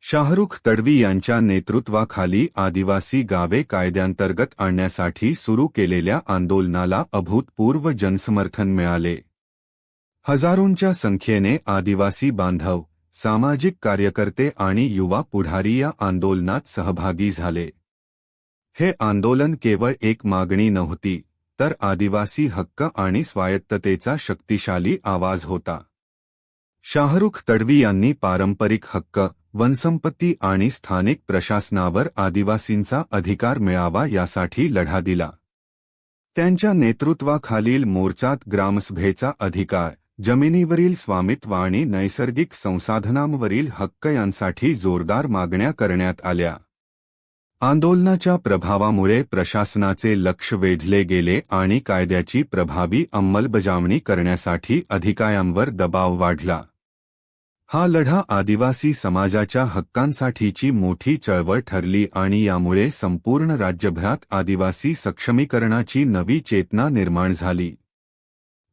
शाहरुख तडवी यांच्या नेतृत्वाखाली आदिवासी गावे कायद्यांतर्गत आणण्यासाठी सुरू केलेल्या आंदोलनाला अभूतपूर्व जनसमर्थन मिळाले. हजारोंच्या संख्येने आदिवासी बांधव, सामाजिक कार्यकर्ते आणि युवा पुढारी या आंदोलनात सहभागी झाले. हे आंदोलन केवळ एक मागणी नव्हती, तर आदिवासी हक्क आणि स्वायत्ततेचा शक्तिशाली आवाज होता. शाहरुख तडवी यांनी पारंपरिक हक्क, वनसंपत्ती आणि स्थानिक प्रशासनावर आदिवासींचा अधिकार मिळावा यासाठी लढा दिला. त्यांच्या नेतृत्वाखालील मोर्चात ग्रामसभेचा अधिकार, जमिनीवरील स्वामित्व आणि नैसर्गिक संसाधनांवरील हक्क यांसाठी जोरदार मागण्या करण्यात आल्या. आंदोलनाच्या प्रभावामुळे प्रशासनाचे लक्ष वेधले गेले आणि कायद्याची प्रभावी अंमलबजावणी करण्यासाठी अधिकाऱ्यांवर दबाव वाढला. हा लढा आदिवासी समाजाच्या हक्कांसाठीची मोठी चळवळ ठरली आणि यामुळे संपूर्ण राज्यभरात आदिवासी सक्षमीकरणाची नवी चेतना निर्माण झाली.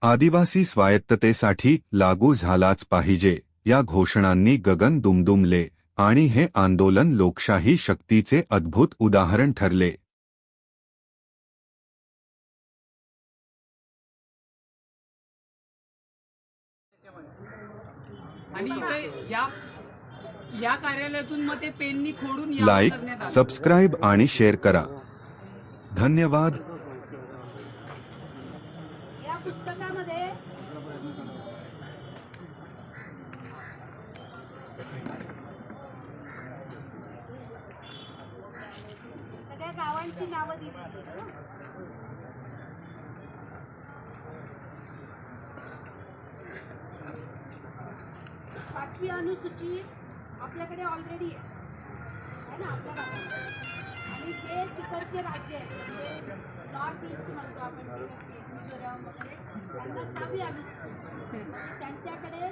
आदिवासी स्वायत्ततेसाठी लागू झालाच पाहिजे या घोषणांनी गगन दुमदुमले आणि हे आंदोलन लोकशाही शक्तीचे अद्भुत उदाहरण ठरले. आणि इथे या कार्यालयातून मग ते पेननी खोडून लाईक, सबस्क्राइब आणि शेअर करा. धन्यवाद. या पुस्तकामध्ये सगळ्या गावांची नावं दिली आहेत. 5वी अनुसूची आपल्याकडे ऑलरेडी आहे ना आपल्या भागात. आणि जे तिकडचे राज्य आहेत, नॉर्थ ईस्ट म्हणतो आपण, मिझोरम वगैरे, त्यांना 6वी अनुसूची, म्हणजे त्यांच्याकडे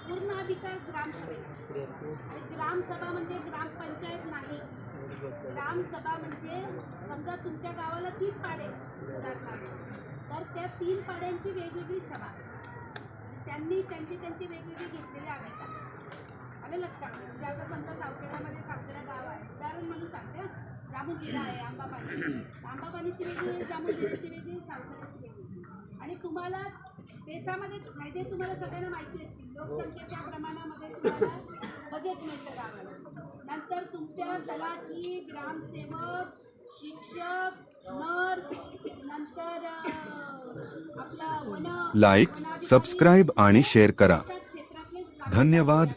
पूर्ण अधिकार ग्रामसभेला. आणि ग्रामसभा म्हणजे ग्रामपंचायत नाही. ग्रामसभा म्हणजे समजा तुमच्या गावाला 3 पाडे उदाहरणार्थ, तर त्या 3 पाड्यांची वेगवेगळी सभा, त्यांनी त्यांची वेगवेगळी घेतलेले अधिकार. आलं लक्षामध्ये? म्हणजे आता समजा सावखेड्यामध्ये सावखेडा गाव आहे, उदाहरण म्हणून सांगते. जामुनजिरा आहे, आंबापानीची वेगळी, जामुनजिऱ्याची वेगळी, सावखेड्याची वेगळी. आणि तुम्हाला देशामध्ये फायदे तुम्हाला सगळ्यांना माहिती असतील. लोकसंख्येच्या प्रमाणामध्ये तुम्हाला बजेट मिळतं गावाला. नंतर तुमच्या तलाठी, ग्रामसेवक, शिक्षक, नर्स, नंतर आपला लाईक, सबस्क्राइब आणि शेअर करा. धन्यवाद.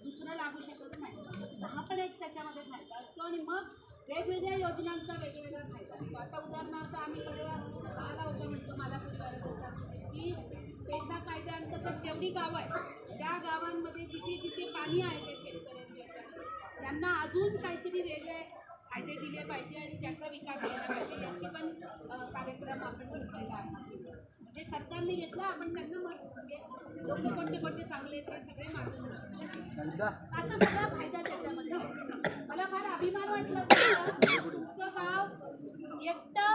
दुसरं लागू शकत नाही. हा पण एक त्याच्यामध्ये फायदा असतो. आणि मग वेगवेगळ्या योजनांचा वेगवेगळा फायदा असतो. आता उदाहरणार्थ आम्ही परवा आला होता, म्हणतो मला की पेसा कायद्याअंतर्गत जेवढी गावं आहेत त्या गावांमध्ये जिथे जिथे पाणी आहे ते शेतकऱ्यांच्या, त्यांना अजून काहीतरी वेगळे फायदे दिले पाहिजे आणि त्याचा विकास केला पाहिजे, याची पण कार्यक्रम आपण घेतलेला आहे. म्हणजे सरकारने घेतला, आपण त्यांना म्हणजे लोक कोणते चांगले ते सगळे मार्गदर्शन, असा सगळा फायदा त्याच्यामध्ये. मला फार अभिमान वाटला. तुमचं गाव एकटं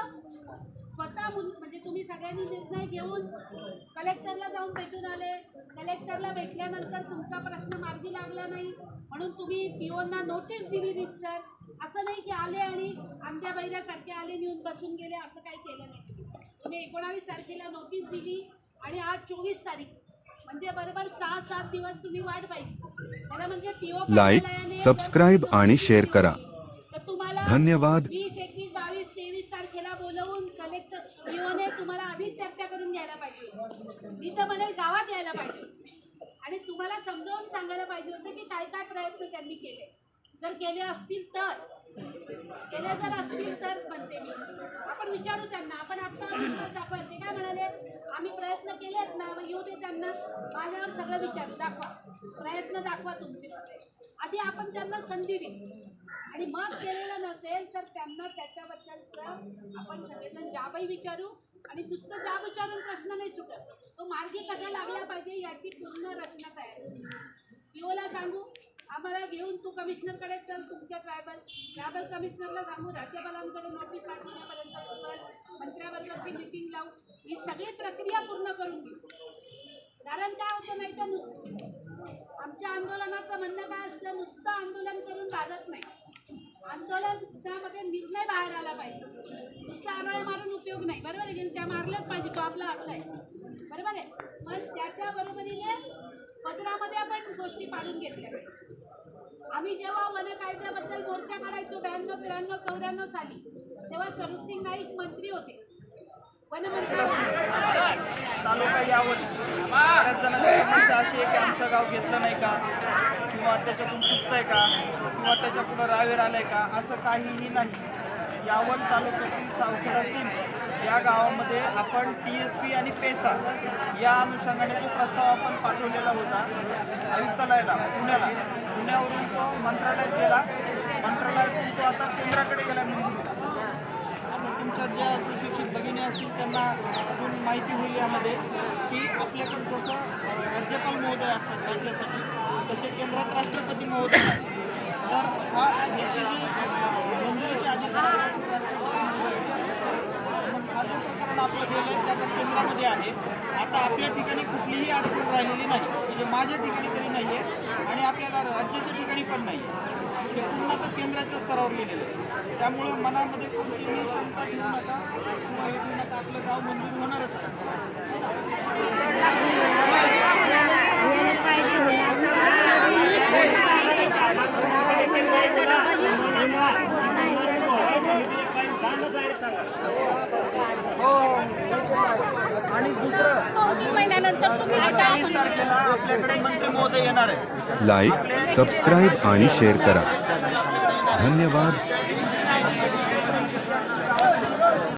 स्वतः म्हणजे तुम्ही सगळ्यांनी निर्णय घेऊन कलेक्टरला जाऊन भेटून आले. कलेक्टरला भेटल्यानंतर तुमचा प्रश्न मार्गी लागला नाही म्हणून तुम्ही पीओना नोटीस दिली रीतसर. असं नाही की आले आणि आमच्या बैऱ्यासारखे आले नेऊन बसून गेले, असं काही केलं नाही. तुम्ही 19 तारखेला नोटीस दिली आणि आज 24 तारीख, म्हणजे बरोबर 6-7 दिवस तुम्ही वाट पाहिली. त्याला म्हणजे पीओ लाईक, सबस्क्राइब आणि शेअर करा. तर तुम्हाला धन्यवाद. 20, 21, 22, 23 तारखेला बोलवून कलेक्टर पीओने तुम्हाला आधीच चर्चा करून घ्यायला पाहिजे. मी तर म्हणेल गावात यायला पाहिजे आणि तुम्हाला समजावून सांगायला पाहिजे होतं की काय काय प्रयत्न त्यांनी केले. जर केले असतील तर म्हणते मी, आपण विचारू त्यांना. आपण आता विश्वास दाखवायला, ते काय म्हणाले, आम्ही प्रयत्न केलेत ना, मग येऊ दे त्यांना, आल्यावर सगळं विचारू, दाखवा प्रयत्न, दाखवा तुमचे सगळे. आधी आपण त्यांना संधी दिली आणि मग केलेलं नसेल तर त्यांना त्याच्याबद्दलचं आपण सगळेजण जाबही विचारू. आणि नुसतं जाब विचारून प्रश्न नाही सुटत, तो मार्गी कसा लागला पाहिजे याची पूर्ण रचना तयार. पीओला सांगू, आम्हाला घेऊन तू कमिशनरकडे चल, तुमच्या ट्रायबल कमिशनरला सांगू, राज्यपालांकडे नोटीस पाठवण्यापर्यंत मंत्र्याबरोबरची मीटिंग लावू, ही सगळी प्रक्रिया पूर्ण करून घेऊ. कारण काय होतं नाही तर आमच्या आंदोलनाचं म्हणणं काय असतं, नुसतं आंदोलन करून भागत नाही. आंदोलनामध्ये निर्णय बाहेर आला पाहिजे. नुसतं आरोळ्या मारून उपयोग नाही. बरोबर आहे की त्या मारल्याच पाहिजे, तो आपला हक्क आहे. बरोबर आहे. पण त्याच्या बरोबरीने पदरामध्ये आपण गोष्टी पाडून घेतल्या पाहिजे. आम्ही जेव्हा वन कायद्याबद्दल मोर्चा काढायचो 92, 93, 94 साली, तेव्हा स्वरूपसिंग नाईक मंत्री होते, वनमंत्री होते. तालुका यावल बऱ्याच जणांची समस्या अशी आहे की आमचं गाव घेतलं नाही का, किंवा त्याच्याकडून चुकतंय का, किंवा त्याच्याकडून रावेर आलंय का, असं काहीही नाही. यावल तालुक्यातील सावखेडा सिंग या गावामध्ये आपण TSP आणि पेसा या अनुषंगाने जो प्रस्ताव आपण पाठवलेला होता आयुक्तालयाला पुण्यावरून तो मंत्रालयात गेला. मंत्रालयातून तो आता केंद्राकडे गेला मंजुरीला. आता तुमच्या ज्या सुशिक्षित भगिनी असतील त्यांना अजून माहिती होईल यामध्ये की आपल्याकडे जसं राज्यपाल महोदय असतात राज्यासाठी, तसे केंद्रात राष्ट्रपती महोदय आहेत. तर याची जी मंजुरीची अधिकार हा जो प्रकरण आपलं गेलं आहे त्याचा केंद्रामध्ये आहे. आता आपल्या ठिकाणी कुठलीही अडचण राहिलेली नाही, म्हणजे माझ्या ठिकाणी तरी नाही आहे आणि आपल्याला राज्याच्या ठिकाणी पण नाही आहे. हे पूर्ण आता केंद्राच्या स्तरावर गेलेलं आहे. त्यामुळं मनामध्ये कोणतीही शंका घेऊ नका किंवा हे घेऊ नका, आपलं गाव मंजूर होणारच आहे. आणि दुसरं 2-3 महिन्यानंतर तुम्ही 28 तारखेला आपल्याकडे मंत्री महोदय येणार आहे. लाईक, सबस्क्राईब आणि शेअर करा. धन्यवाद.